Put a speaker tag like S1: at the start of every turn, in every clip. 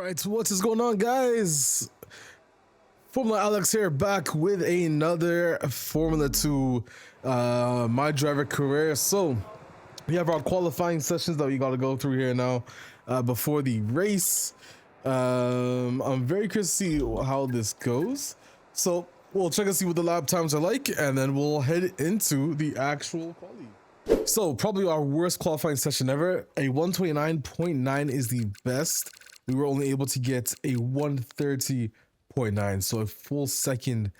S1: Right, what is going on, guys? Formula Alex here, back with another Formula 2 My Driver career. So we have our qualifying sessions that we got to go through here now before the race. I'm very curious to see how this goes. So we'll check and see what the lap times are like, and then we'll head into the actual quali. So probably our worst qualifying session ever. A 129.9 is the best. We were only able to get a 130.9, so a full second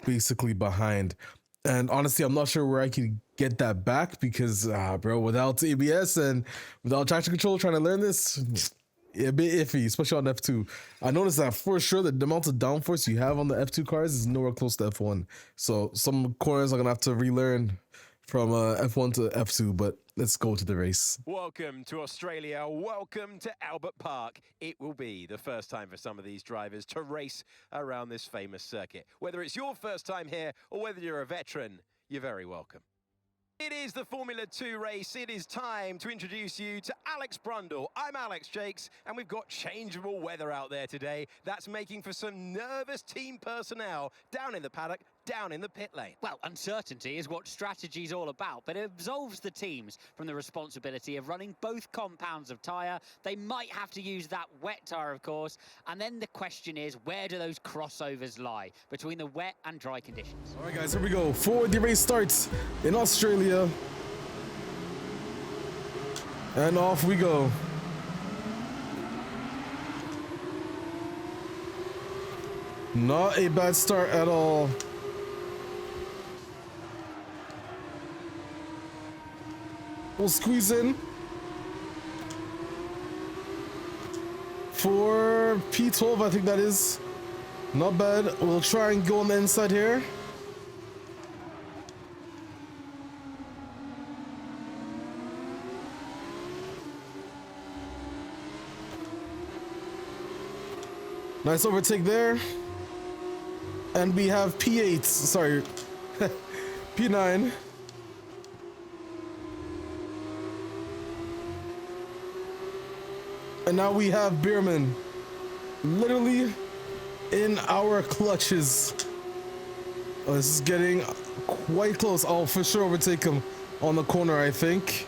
S1: basically behind. And honestly, I'm not sure where I could get that back because, bro, without ABS and without traction control, trying to learn this, a bit iffy, especially on F2. I noticed that for sure that the amount of downforce you have on the F2 cars is nowhere close to F1. So some corners I'm gonna have to relearn from F1 to F2, but let's go to the race.
S2: Welcome to Australia. Welcome to Albert Park. It will be the first time for some of these drivers to race around this famous circuit. Whether it's your first time here or whether you're a veteran, you're very welcome. It is the Formula 2 race. It is time to introduce you to Alex Brundle. I'm Alex Jakes, and we've got changeable weather out there today. That's making for some nervous team personnel down in the paddock, down in the pit lane.
S3: Well, uncertainty is what strategy is all about, but it absolves the teams from the responsibility of running both compounds of tyre. They might have to use that wet tyre, of course, and then the question is, where do those crossovers lie between the wet and dry conditions?
S1: All right, guys, here we go. For the race starts in Australia. And off we go. Not a bad start at all. We'll squeeze in for P12, I think that is. Not bad. We'll try and go on the inside here. Nice overtake there. And we have P8, sorry, P9. And now we have Bierman literally in our clutches. Oh, this is getting quite close. I'll for sure overtake him on the corner, I think.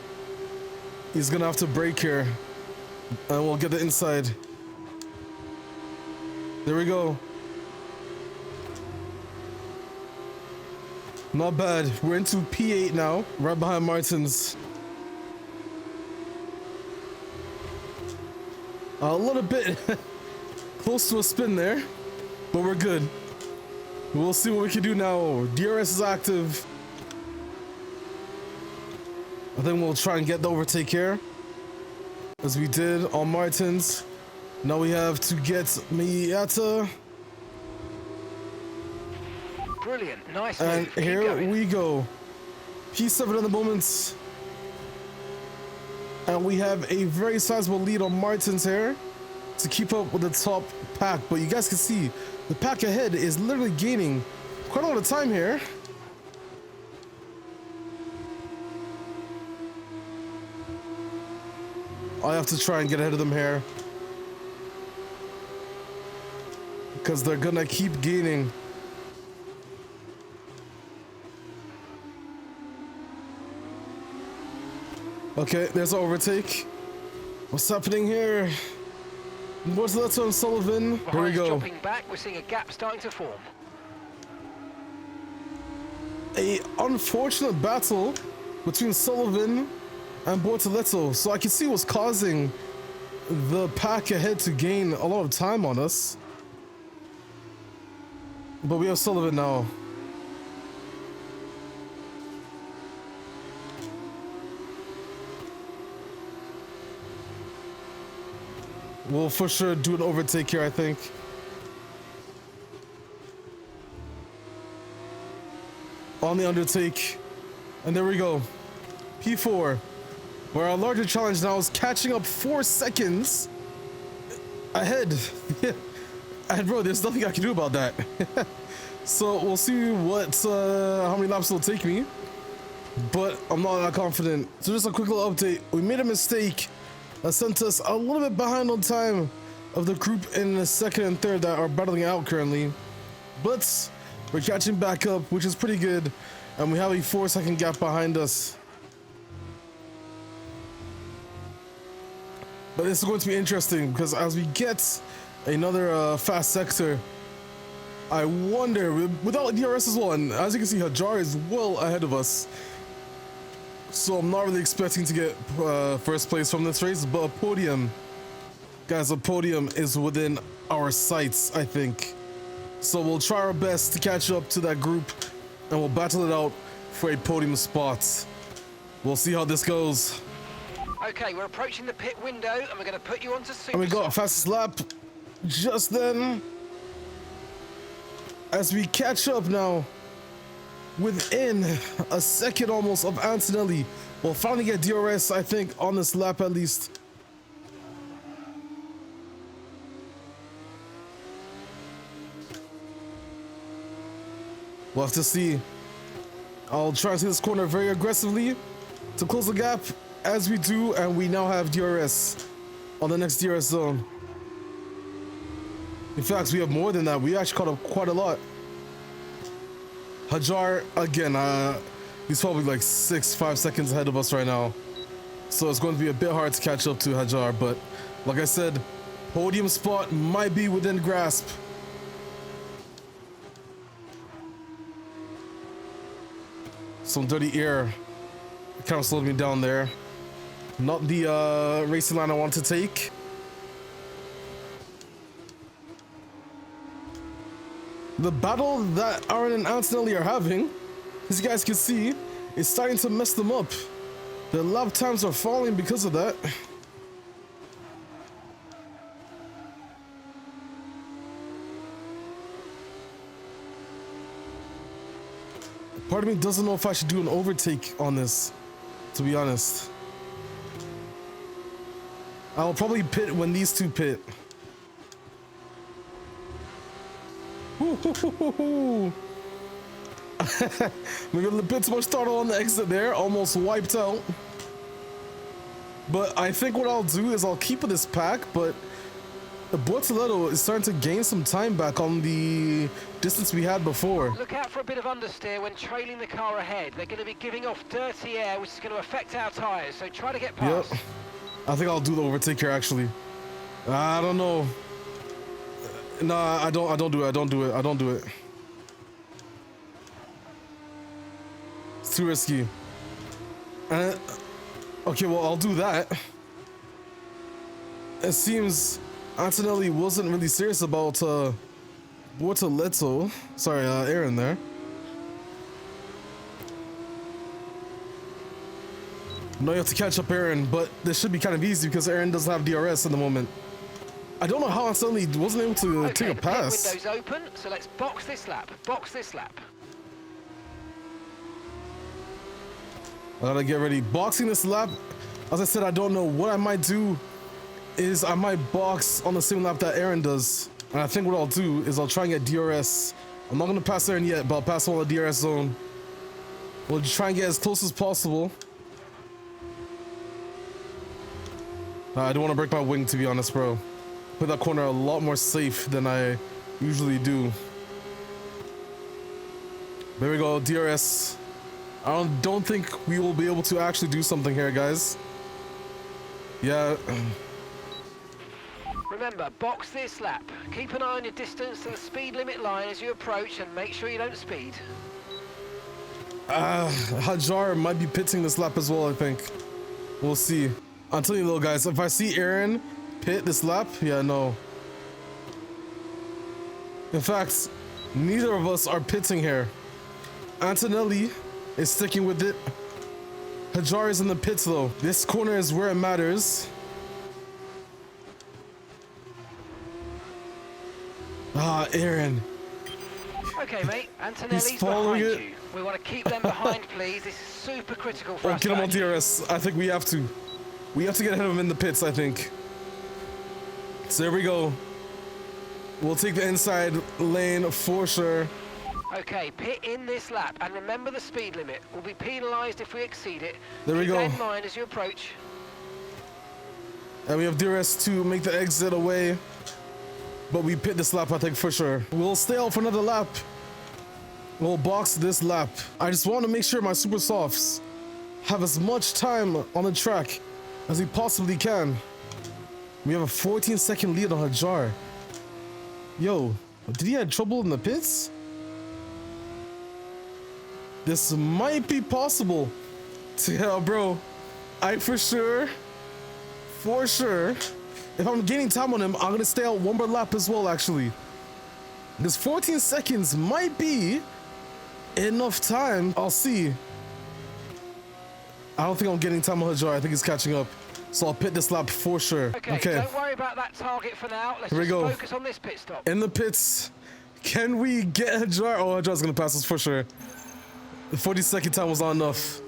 S1: He's gonna have to brake here. And we'll get the inside. There we go. Not bad. We're into P8 now, right behind Martins. A little bit close to a spin there, but we're good. We'll see what we can do now. DRS is active. I think we'll try and get the overtake here, as we did on Martins. Now we have to get Miata.
S4: Brilliant, nice.
S1: And here we go. P7 at the moment. And we have a very sizable lead on Martins here to keep up with the top pack. But you guys can see the pack ahead is literally gaining quite a lot of time here. I have to try and get ahead of them here, because they're gonna keep gaining. Okay, there's an overtake. What's happening here? What's that on Sullivan? Here we go.
S4: Dropping back, we're seeing a gap starting to form.
S1: A unfortunate battle between Sullivan and Bortoletto. So I can see what's causing the pack ahead to gain a lot of time on us. But we have Sullivan now. We'll for sure do an overtake here, I think. On the undertake. And there we go. P4. Where our larger challenge now is catching up 4 seconds ahead. And bro, there's nothing I can do about that. So we'll see what how many laps it'll take me. But I'm not that confident. So just a quick little update. We made a mistake that sent us a little bit behind on time of the group in the second and third that are battling out currently. But we're catching back up, which is pretty good. And we have a 4-second gap behind us. But this is going to be interesting because as we get another fast sector, I wonder, without DRS as well, and as you can see, Hajar is well ahead of us. So I'm not really expecting to get first place from this race, but a podium, guys, a podium is within our sights, I think. So we'll try our best to catch up to that group, and we'll battle it out for a podium spot. We'll see how this goes.
S4: Okay, we're approaching the pit window, and we're going to put you onto super.
S1: And we got a fastest lap just then. As we catch up now, within a second almost of Antonelli. We'll finally get DRS, I think, on this lap at least. We'll have to see. I'll try to take this corner very aggressively to close the gap as we do, and we now have DRS on the next DRS zone. In fact, we have more than that. We actually caught up quite a lot. Hajar, again, he's probably like 5 seconds ahead of us right now. So it's going to be a bit hard to catch up to Hajar, but like I said, podium spot might be within grasp. Some dirty air kind of slowed me down there. Not the racing line I want to take. The battle that Aaron and Antonelli are having, as you guys can see, is starting to mess them up. Their lap times are falling because of that. Part of me doesn't know if I should do an overtake on this, to be honest. I'll probably pit when these two pit. Maybe a bit too much throttle on the exit there, almost wiped out. But I think what I'll do is I'll keep this pack, but Bortoletto is starting to gain some time back on the distance we had before.
S4: Look out for a bit of understeer when trailing the car ahead. They're going to be giving off dirty air, which is going to affect our tyres, so try to get past.
S1: Yep. I think I'll do the overtake here, actually. I don't know. Nah, I don't do it. It's too risky. Okay, well, I'll do that. It seems Antonelli wasn't really serious about Bortoletto. Sorry, Aaron there. No, you have to catch up Aaron, but this should be kind of easy because Aaron doesn't have DRS at the moment. I don't know how Antonelli wasn't able to take a pass.
S4: The pit window's open, so let's box this lap. Box this lap.
S1: I gotta get ready. Boxing this lap, as I said, I don't know. What I might do is I might box on the same lap that Aaron does. And I think what I'll do is I'll try and get DRS. I'm not gonna pass Aaron yet, but I'll pass him on the DRS zone. We'll try and get as close as possible. I don't want to break my wing, to be honest, bro. Put that corner a lot more safe than I usually do. There we go, DRS. I don't think we will be able to actually do something here, guys. Yeah.
S4: Remember, box this lap. Keep an eye on your distance to the speed limit line as you approach and make sure you don't speed.
S1: Hajar might be pitting this lap as well, I think. We'll see. I'm telling you though, guys, if I see Aaron pit this lap, yeah, no. In fact, neither of us are pitting here. Antonelli is sticking with it. Hajar is in the pits though. This corner is where it matters. Aaron.
S4: Okay, mate. Antonelli's behind you. We want to keep them behind, please. This is super critical for us.
S1: Get him on DRS. I think we have to. We have to get ahead of him in the pits, I think. So there we go. We'll take the inside lane for sure.
S4: Okay, pit in this lap, and remember the speed limit. We'll be penalised if we exceed it.
S1: There we go.
S4: Keep that in mind as you approach.
S1: And we have DRS to make the exit away but we pit this lap, I think, for sure. We'll stay out for another lap. We'll box this lap. I just want to make sure my super softs have as much time on the track as we possibly can. We have a 14-second lead on Hajar. Yo, did he have trouble in the pits? This might be possible. Yeah, bro. I for sure, if I'm gaining time on him, I'm gonna stay out one more lap as well, actually. This 14 seconds might be enough time. I'll see. I don't think I'm getting time on Hajar. I think he's catching up. So I'll pit this lap for sure.
S4: Okay, don't worry about that target for now. Let's just focus on this pit stop.
S1: In the pits, can we get Hajar? Oh, Hajar's gonna pass us for sure. The 40-second time was not enough.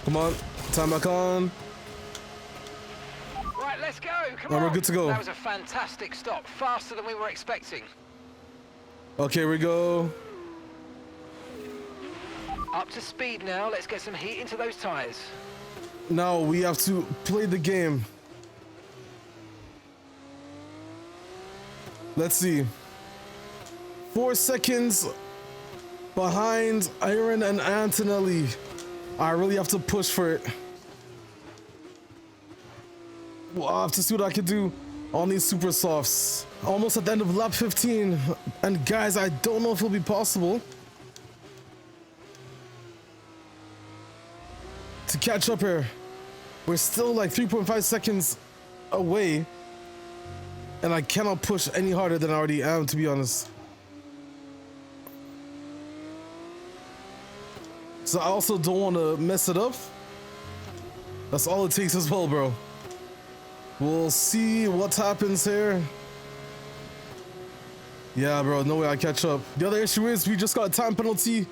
S1: Come on, time back on.
S4: Right, let's go. Come on.
S1: We're good to go.
S4: That was a fantastic stop, faster than we were expecting.
S1: Okay, here we go.
S4: Up to speed now. Let's get some heat into those tires.
S1: Now we have to play the game. Let's see. 4 seconds behind Iron and Antonelli. I really have to push for it. Well, I'll have to see what I can do on these super softs. Almost at the end of lap 15. And guys, I don't know if it'll be possible to catch up here. We're still like 3.5 seconds away. And I cannot push any harder than I already am, to be honest. So I also don't want to mess it up. That's all it takes as well, bro. We'll see what happens here. Yeah, bro, no way I catch up. The other issue is we just got a time penalty.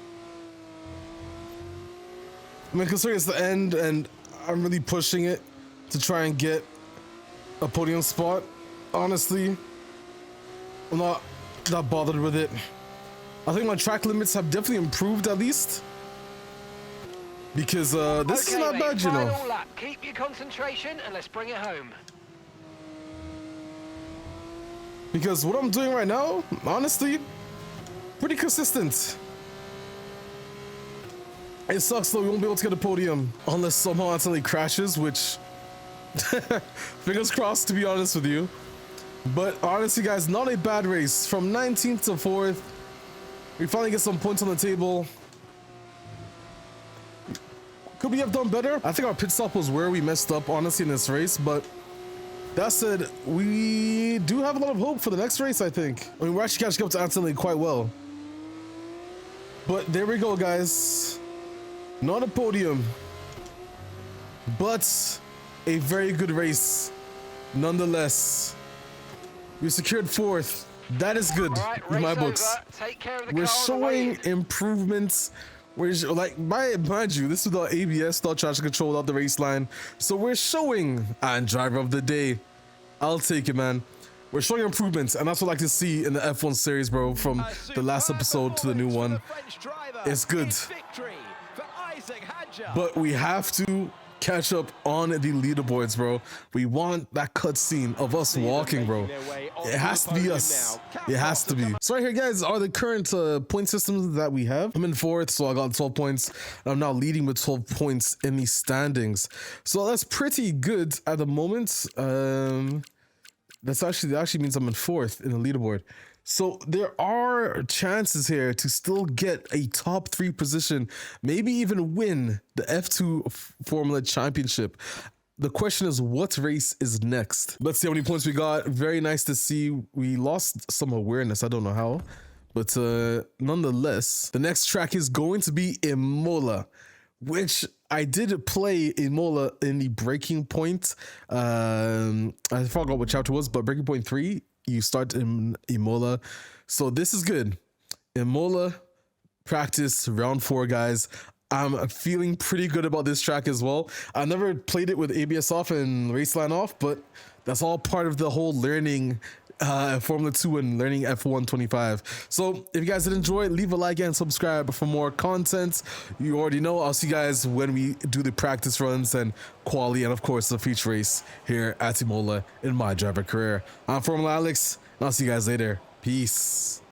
S1: I mean, considering it's the end and I'm really pushing it to try and get a podium spot. Honestly, I'm not that bothered with it. I think my track limits have definitely improved at least. Because this is not bad, you know.
S4: Final lap. Keep your concentration and let's bring it home.
S1: Because what I'm doing right now, honestly, pretty consistent. It sucks though, we won't be able to get a podium unless somehow accidentally crashes, which fingers crossed, to be honest with you. But honestly, guys, not a bad race. From 19th to 4th, we finally get some points on the table. Could we have done better? I think our pit stop was where we messed up, honestly, in this race. But that said, we do have a lot of hope for the next race, I think. I mean, we're actually catching up to Anthony quite well. But there we go, guys. Not a podium, but a very good race nonetheless. We secured 4th. That is good in my books.
S4: Take care of the
S1: We're
S4: car
S1: showing improvements. We're like, mind you, this is without ABS, without traction control, without the race line. So we're showing, and driver of the day, I'll take it, man. We're showing improvements, and that's what I like to see in the F1 series, bro, from the last episode to the new one. It's good. But we have to catch up on the leaderboards, bro. We want that cutscene of us walking, bro. It has to be us. It has to be. So right here, guys, are the current point systems that we have. I'm in 4th, so I got 12 points. I'm now leading with 12 points in the standings. So that's pretty good at the moment. That actually means I'm in 4th in the leaderboard. So there are chances here to still get a top 3 position, maybe even win the F2 Formula Championship. The question is, what race is next? Let's see how many points we got. Very nice to see. We lost some awareness. I don't know how, but nonetheless, the next track is going to be Imola, which I did play Imola in the Breaking Point. I forgot what chapter it was, but Breaking Point 3. You start in Imola. So this is good. Imola practice round 4, guys. I'm feeling pretty good about this track as well. I never played it with ABS off and race line off, but That's all part of the whole learning Formula 2 and learning F1 25. So if you guys did enjoy, leave a like and subscribe for more content. You already know, I'll see you guys when we do the practice runs and quali, and of course the feature race here at Imola in my driver career. I'm Formula Alex, and I'll see you guys later. Peace.